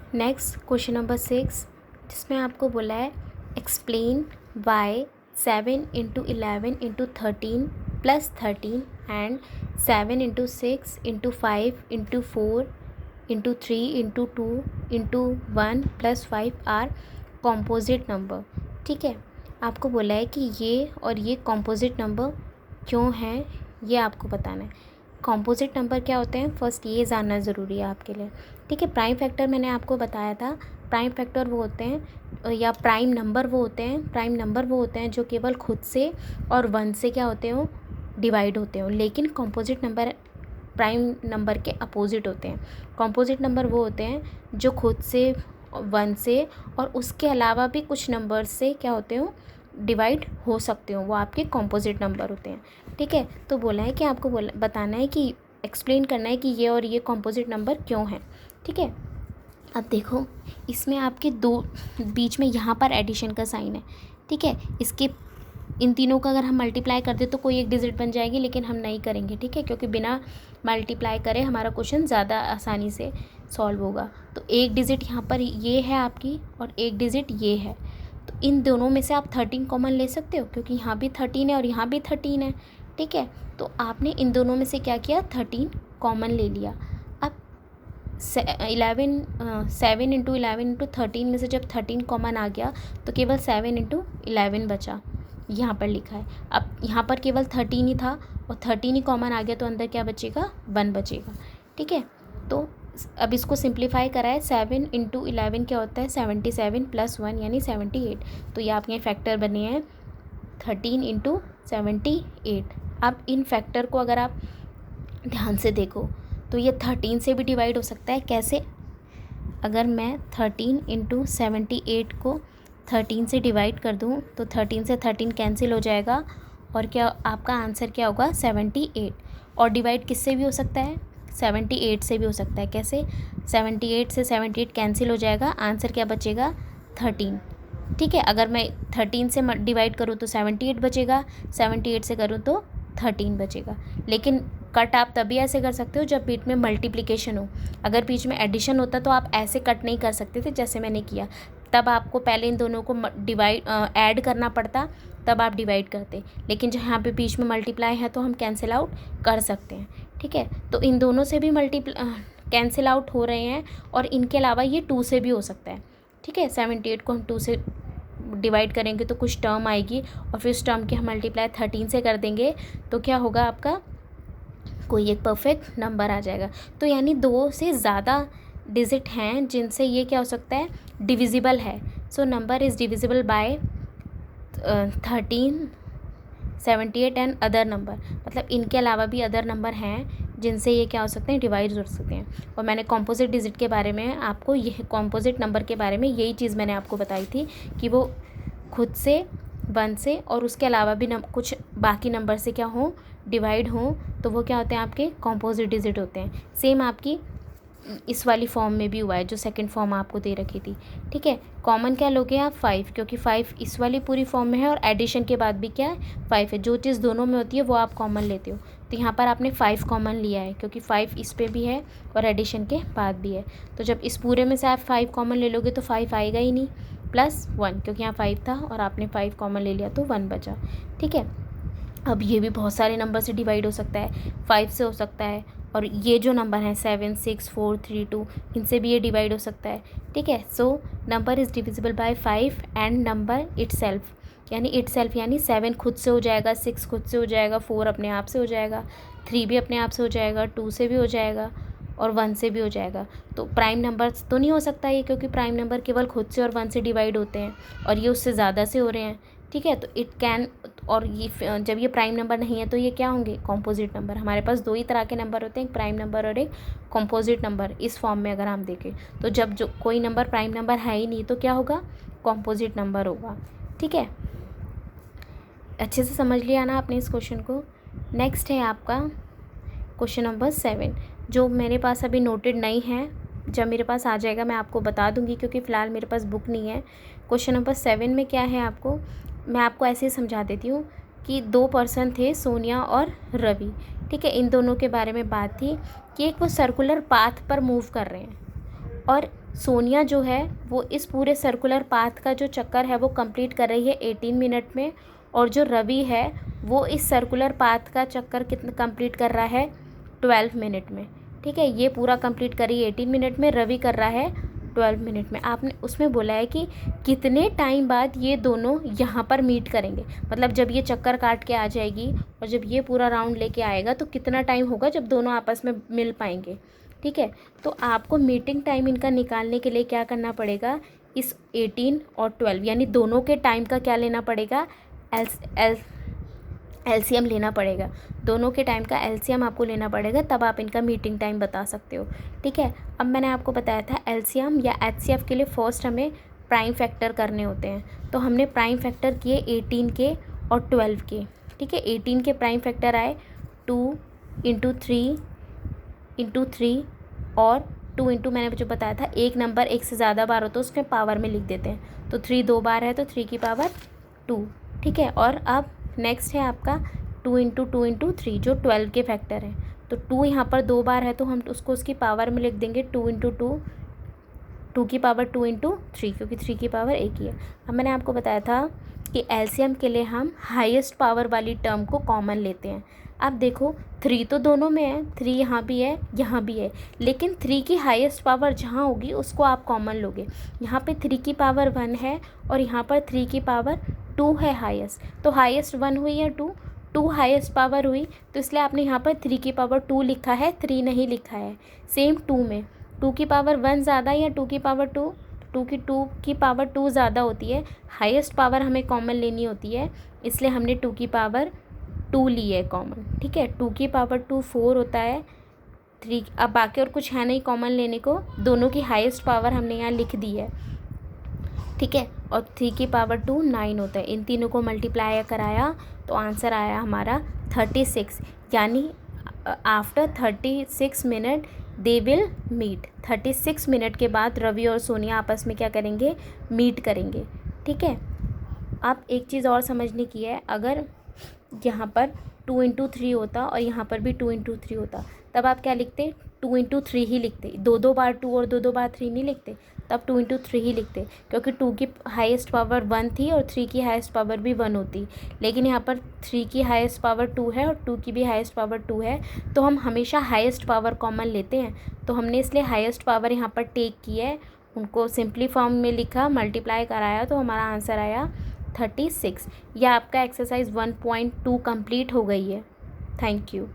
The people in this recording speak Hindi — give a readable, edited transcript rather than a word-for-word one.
नेक्स्ट क्वेश्चन नंबर 6, जिसमें आपको बोला है explain why 7 into 11 into 13 plus 13 and 7 into 6 into 5 into 4 into 3 into 2 into 1 plus 5 are composite number. ठीक है, आपको बोला है कि ये और ये कॉम्पोजिट नंबर क्यों हैं, ये आपको बताना है। कॉम्पोजिट नंबर क्या होते हैं, फर्स्ट ये जानना ज़रूरी है आपके लिए। ठीक है, प्राइम फैक्टर मैंने आपको बताया था। प्राइम फैक्टर वो होते हैं या प्राइम नंबर वो होते हैं जो केवल खुद से और 1 से क्या होते हो, डिवाइड होते हो। लेकिन कॉम्पोजिट नंबर प्राइम नंबर के अपोजिट होते हैं। कॉम्पोजिट नंबर वो होते हैं जो खुद से 1 से और उसके अलावा भी कुछ नंबर से क्या होते हो, डिवाइड हो सकते हो, वो आपके कॉम्पोजिट नंबर होते हैं। ठीक है, तो बोला है कि आपको बताना है कि एक्सप्लेन करना है कि ये और ये कॉम्पोजिट नंबर क्यों हैं। ठीक है, अब देखो इसमें आपके दो बीच में यहाँ पर एडिशन का साइन है। ठीक है, इसके इन तीनों का अगर हम मल्टीप्लाई कर दे तो कोई एक डिजिट बन जाएगी, लेकिन हम नहीं करेंगे। ठीक है, क्योंकि बिना मल्टीप्लाई करे हमारा क्वेश्चन ज़्यादा आसानी से सॉल्व होगा। तो एक डिजिट यहाँ पर ये है आपकी और एक डिजिट ये है, तो इन दोनों में से आप 13 कॉमन ले सकते हो, क्योंकि यहाँ भी 13 है और यहाँ भी 13 है। ठीक है, तो आपने इन दोनों में से क्या किया, 13 कॉमन ले लिया। अब 7 इंटू 11 इंटू 13 में से जब 13 कॉमन आ गया तो केवल 7 इंटू 11 बचा, यहाँ पर लिखा है। अब यहाँ पर केवल 13 ही था और 13 ही कॉमन आ गया, तो अंदर क्या बचेगा, 1 बचेगा। ठीक है, तो अब इसको सिंप्लीफाई करा है। 7 इंटू 11 क्या होता है, 77 प्लस 1 यानी 78। तो ये आपके फैक्टर बने हैं 13 इंटू 78। अब इन फैक्टर को अगर आप ध्यान से देखो तो ये 13 से भी डिवाइड हो सकता है। कैसे, अगर मैं 13 इंटू 78 को 13 से डिवाइड कर दूँ तो 13 से 13 कैंसिल हो जाएगा और क्या आपका आंसर क्या होगा, 78। और डिवाइड किससे भी हो सकता है, 78 से भी हो सकता है। कैसे, 78 से 78 कैंसिल हो जाएगा, आंसर क्या बचेगा, 13। ठीक है, अगर मैं 13 से डिवाइड करूँ तो 78 बचेगा, 78 से करूँ तो 13 बचेगा। लेकिन कट आप तभी ऐसे कर सकते हो जब बीच में मल्टीप्लिकेशन हो। अगर बीच में एडिशन होता तो आप ऐसे कट नहीं कर सकते थे जैसे मैंने किया, तब आपको पहले इन दोनों को ऐड करना पड़ता, तब आप डिवाइड करते। लेकिन जहाँ पे बीच में मल्टीप्लाई है तो हम कैंसिल आउट कर सकते हैं। ठीक है, तो इन दोनों से भी कैंसिल आउट हो रहे हैं और इनके अलावा ये 2 से भी हो सकता है। ठीक है, 78 को हम 2 से डिवाइड करेंगे तो कुछ टर्म आएगी और फिर उस टर्म के हम मल्टीप्लाई 13 से कर देंगे तो क्या होगा, आपका कोई एक परफेक्ट नंबर आ जाएगा। तो यानी 2 से ज़्यादा डिजिट हैं जिनसे ये क्या हो सकता है, डिविजिबल है। So number is divisible by 13, 78 and other number, मतलब इनके अलावा भी अदर नंबर हैं जिनसे ये क्या हो सकते हैं, डिवाइड हो सकते हैं। और मैंने कॉम्पोजिट डिजिट के बारे में आपको, यह कॉम्पोजिट नंबर के बारे में यही चीज़ मैंने आपको बताई थी कि वो खुद से 1 से और उसके अलावा भी कुछ बाकी नंबर से क्या हो, डिवाइड हो, तो वो क्या होते हैं, आपके कॉम्पोजिट डिजिट होते हैं। सेम आपकी इस वाली फॉर्म में भी हुआ है जो सेकंड फॉर्म आपको दे रखी थी। ठीक है, कॉमन क्या लोगे आप, 5, क्योंकि 5 इस वाली पूरी फॉर्म में है और एडिशन के बाद भी क्या है, 5 है। जो चीज़ दोनों में होती है वो आप कॉमन लेते हो, तो यहाँ पर आपने 5 कॉमन लिया है क्योंकि 5 इस पे भी है और एडिशन के बाद भी है। तो जब इस पूरे में से आप 5 कॉमन ले लोगे तो 5 आएगा ही नहीं, प्लस 1, क्योंकि यहाँ 5 था और आपने 5 कॉमन ले लिया तो 1 बचा। ठीक है, अब ये भी बहुत सारे नंबर से डिवाइड हो सकता है, 5 से हो सकता है, और ये जो नंबर हैं 7, 6, 4, 3, 2, इनसे भी ये डिवाइड हो सकता है। ठीक है, so number is divisible by 5 and number itself, यानी इटसेल्फ यानी 7 खुद से हो जाएगा, 6 खुद से हो जाएगा, 4 अपने आप से हो जाएगा, 3 भी अपने आप से हो जाएगा, 2 से भी हो जाएगा और 1 से भी हो जाएगा। तो प्राइम नंबर तो नहीं हो सकता ये, क्योंकि प्राइम नंबर केवल खुद से और 1 से डिवाइड होते हैं और ये उससे ज़्यादा से हो रहे हैं। ठीक है, तो इट कैन, और ये जब ये प्राइम नंबर नहीं है तो ये क्या होंगे, कॉम्पोजिट नंबर। हमारे पास 2 ही तरह के नंबर होते हैं, एक प्राइम नंबर और एक कॉम्पोजिट नंबर। इस फॉर्म में अगर हम देखें तो जब जो कोई नंबर प्राइम नंबर है ही नहीं तो क्या होगा, कॉम्पोजिट नंबर होगा। ठीक है, अच्छे से समझ लिया ना आपने इस क्वेश्चन को। नेक्स्ट है आपका क्वेश्चन नंबर 7, जो मेरे पास अभी नोटेड नहीं है, जब मेरे पास आ जाएगा मैं आपको बता दूंगी, क्योंकि फ़िलहाल मेरे पास बुक नहीं है। क्वेश्चन नंबर 7 में क्या है, आपको मैं आपको ऐसे ही समझा देती हूँ कि 2 पर्सन थे, सोनिया और रवि। ठीक है, इन दोनों के बारे में बात थी कि एक वो सर्कुलर पाथ पर मूव कर रहे हैं और सोनिया जो है वो इस पूरे सर्कुलर पाथ का जो चक्कर है वो कंप्लीट कर रही है 18 मिनट में, और जो रवि है वो इस सर्कुलर पाथ का चक्कर कितना कंप्लीट कर रहा है 12 मिनट में। ठीक है, ये पूरा कंप्लीट करी 18 मिनट में, रवि कर रहा है 12 मिनट में। आपने उसमें बोला है कि कितने टाइम बाद ये दोनों यहाँ पर मीट करेंगे, मतलब जब ये चक्कर काट के आ जाएगी और जब ये पूरा राउंड लेके आएगा तो कितना टाइम होगा जब दोनों आपस में मिल पाएंगे। ठीक है, तो आपको मीटिंग टाइम इनका निकालने के लिए क्या करना पड़ेगा, इस 18 और 12 यानी दोनों के टाइम का क्या लेना पड़ेगा, एलसीएम लेना पड़ेगा। दोनों के टाइम का एलसीएम आपको लेना पड़ेगा, तब आप इनका मीटिंग टाइम बता सकते हो। ठीक है, अब मैंने आपको बताया था एलसीएम या एचसीएफ के लिए फर्स्ट हमें प्राइम फैक्टर करने होते हैं, तो हमने प्राइम फैक्टर किए 18 के और 12 के। ठीक है, 18 के प्राइम फैक्टर आए 2 × 3 × 3 और 2 इंटू मैंने जो बताया था एक नंबर एक से ज़्यादा बार हो तो उसमें पावर में लिख देते हैं, तो 3 2 बार है तो 3 की पावर 2। ठीक है, और अब नेक्स्ट है आपका 2 × 2 × 3 जो 12 के फैक्टर हैं, तो 2 यहाँ पर 2 बार है तो हम उसको उसकी पावर में लिख देंगे 2 × 2, 2 की पावर 2 × 3, क्योंकि 3 की पावर एक ही है। अब मैंने आपको बताया था कि एलसीएम के लिए हम हाईएस्ट पावर वाली टर्म को कॉमन लेते हैं। अब देखो 3 तो दोनों में है, 3 यहाँ भी है यहाँ भी है, लेकिन 3 की हाईएस्ट पावर जहाँ होगी उसको आप कॉमन लोगे। यहाँ पे 3 की पावर 1 है और यहाँ पर 3 की पावर 2 है हाईएस्ट, तो हाईएस्ट 1 हुई या 2 हाईएस्ट पावर हुई, तो इसलिए आपने यहाँ पर 3 की पावर 2 लिखा है, 3 नहीं लिखा है। सेम 2 में 2 की पावर 1 ज़्यादा या 2 की पावर 2, 2 की पावर 2 ज़्यादा होती है, हाईएस्ट पावर हमें कॉमन लेनी होती है, इसलिए हमने 2 की पावर 2 ली है कॉमन। ठीक है, 2 की पावर 2 4 होता है, 3 अब बाकी और कुछ है नहीं कॉमन लेने को, दोनों की हाईएस्ट पावर हमने यहाँ लिख दी है। ठीक है, और 3 की पावर 2 9 होता है। इन तीनों को मल्टीप्लाई कराया तो आंसर आया हमारा 36, यानी after 36 minute they will meet. 36 minute के बाद रवि और सोनिया आपस में क्या करेंगे, मीट करेंगे। ठीक है, आप एक चीज़ और समझने की है, अगर यहाँ पर 2 × 3 होता और यहाँ पर भी 2 × 3 होता, तब आप क्या लिखते, 2 × 3 ही लिखते, 2 बार 2 और 2 बार 3 नहीं लिखते, तब 2 × 3 ही लिखते, क्योंकि 2 की हाईएस्ट पावर 1 थी और 3 की हाईएस्ट पावर भी 1 होती, लेकिन यहाँ पर 3 की हाईएस्ट पावर 2 है और 2 की भी हाईएस्ट पावर 2 है, तो हम हमेशा हाईएस्ट पावर कॉमन लेते हैं, तो हमने इसलिए हाईएस्ट पावर यहाँ पर टेक की है, उनको सिंपली फॉर्म में लिखा, मल्टीप्लाई कराया, तो हमारा आंसर आया 36। यह आपका एक्सरसाइज 1.2 कंप्लीट हो गई है। Thank you.